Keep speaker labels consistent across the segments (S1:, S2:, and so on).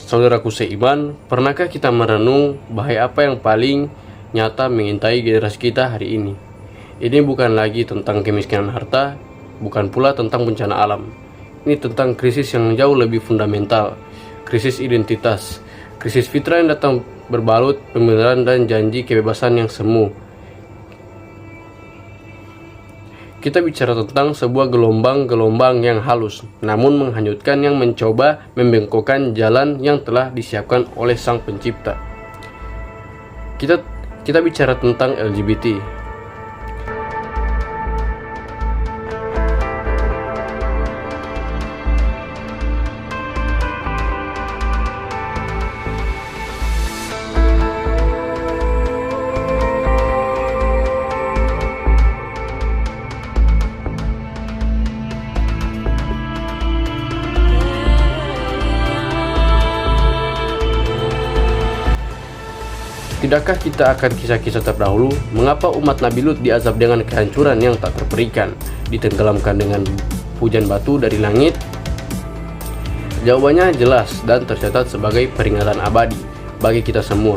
S1: Saudaraku seiman, pernahkah kita merenung bahaya apa yang paling nyata mengintai generasi kita hari ini? Ini bukan lagi tentang kemiskinan harta, bukan pula tentang bencana alam. Ini tentang krisis yang jauh lebih fundamental, krisis identitas, krisis fitrah yang datang berbalut pembenaran dan janji kebebasan yang semu. Kita bicara tentang sebuah gelombang-gelombang yang halus, namun menghanyutkan, yang mencoba membengkokkan jalan yang telah disiapkan oleh Sang Pencipta. Kita bicara tentang LGBT. Tidakkah kita akan kisah-kisah terdahulu mengapa umat Nabi Lut diazab dengan kehancuran yang tak terperikan, ditenggelamkan dengan hujan batu dari langit? Jawabannya jelas dan tercatat sebagai peringatan abadi bagi kita semua.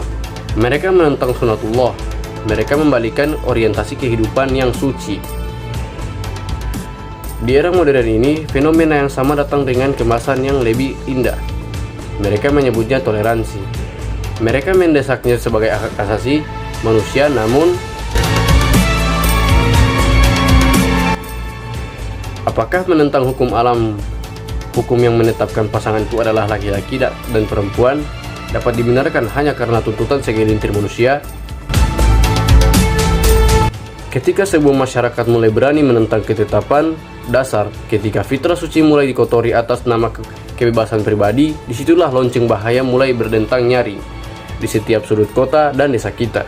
S1: Mereka menentang sunatullah, mereka membalikkan orientasi kehidupan yang suci. Di era modern ini, fenomena yang sama datang dengan kemasan yang lebih indah. Mereka menyebutnya toleransi. Mereka mendesaknya sebagai hak asasi manusia, namun apakah menentang hukum alam, hukum yang menetapkan pasangan itu adalah laki-laki dan perempuan, dapat dibenarkan hanya karena tuntutan segelintir manusia? Ketika sebuah masyarakat mulai berani menentang ketetapan dasar, ketika fitrah suci mulai dikotori atas nama kebebasan pribadi, disitulah lonceng bahaya mulai berdentang nyaring di setiap sudut kota dan desa kita.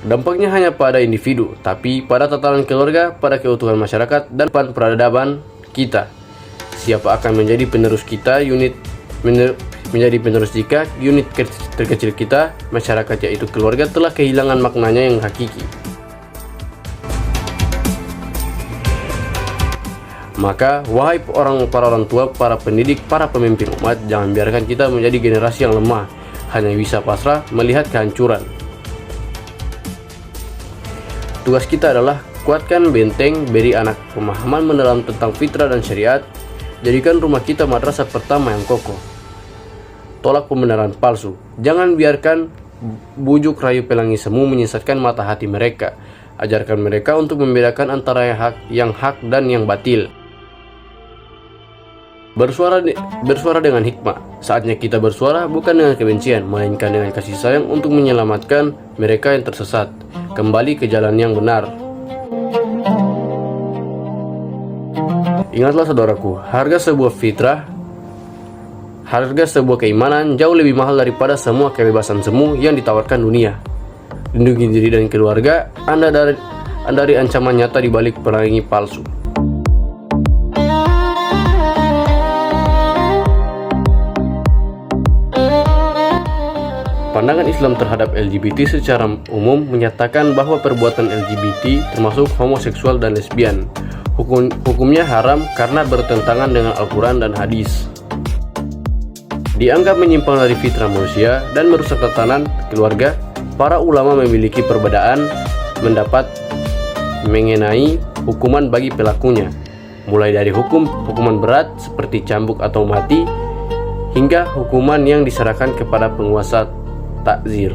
S1: Dampaknya hanya pada individu, tapi pada tatanan keluarga, pada keutuhan masyarakat, dan pada peradaban kita. Siapa akan menjadi penerus kita, menjadi penerus jika unit terkecil kita, masyarakat yaitu keluarga, telah kehilangan maknanya yang hakiki? Maka, wahai para orang tua, para pendidik, para pemimpin umat, jangan biarkan kita menjadi generasi yang lemah, hanya bisa pasrah melihat kehancuran. Tugas kita adalah kuatkan benteng, beri anak pemahaman mendalam tentang fitrah dan syariat, jadikan rumah kita madrasah pertama yang kokoh. Tolak pembenaran palsu, jangan biarkan bujuk rayu pelangi semu menyesatkan mata hati mereka. Ajarkan mereka untuk membedakan antara yang hak dan yang batil. Bersuara dengan hikmah. Saatnya kita bersuara bukan dengan kebencian, melainkan dengan kasih sayang untuk menyelamatkan mereka yang tersesat kembali ke jalan yang benar. Ingatlah saudaraku, harga sebuah keimanan jauh lebih mahal daripada semua kebebasan semu yang ditawarkan dunia. Lindungi diri dan keluarga Anda dari ancaman nyata di balik pelangi palsu. Pandangan Islam terhadap LGBT secara umum menyatakan bahwa perbuatan LGBT termasuk homoseksual dan lesbian. Hukumnya haram karena bertentangan dengan Al-Quran dan hadis. Dianggap menyimpang dari fitrah manusia dan merusak tatanan keluarga. Para ulama memiliki perbedaan pendapat mengenai hukuman bagi pelakunya, mulai dari hukuman berat seperti cambuk atau mati, hingga hukuman yang diserahkan kepada penguasa takzir.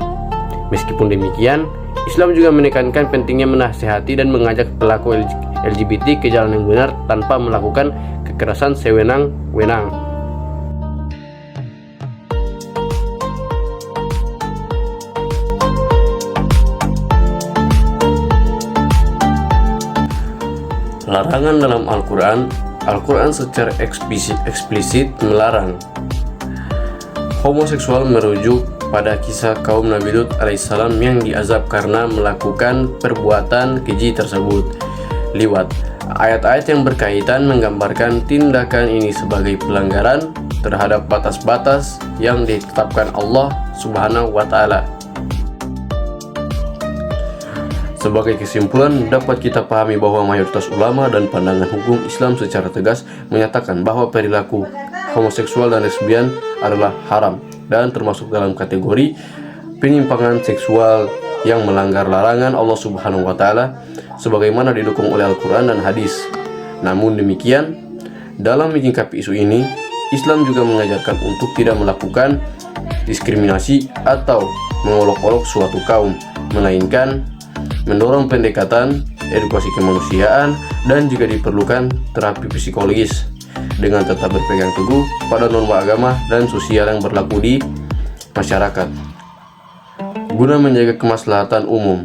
S1: Meskipun demikian, Islam juga menekankan pentingnya menasihati dan mengajak pelaku LGBT ke jalan yang benar tanpa melakukan kekerasan sewenang-wenang. Larangan dalam Al-Quran secara eksplisit melarang homoseksual, merujuk pada kisah kaum Nabi Lut alaihissalam yang diazab karena melakukan perbuatan keji tersebut. Liwat ayat-ayat yang berkaitan menggambarkan tindakan ini sebagai pelanggaran terhadap batas-batas yang ditetapkan Allah Subhanahu wa Ta'ala. Sebagai kesimpulan, dapat kita pahami bahwa mayoritas ulama dan pandangan hukum Islam secara tegas menyatakan bahwa perilaku homoseksual dan lesbian adalah haram dan termasuk dalam kategori penyimpangan seksual yang melanggar larangan Allah Subhanahu wa taala sebagaimana didukung oleh Al-Qur'an dan hadis. Namun demikian, dalam menyikapi isu ini, Islam juga mengajarkan untuk tidak melakukan diskriminasi atau mengolok-olok suatu kaum, melainkan mendorong pendekatan, edukasi kemanusiaan, dan jika diperlukan terapi psikologis dengan tetap berpegang teguh pada norma agama dan sosial yang berlaku di masyarakat guna menjaga kemaslahatan umum.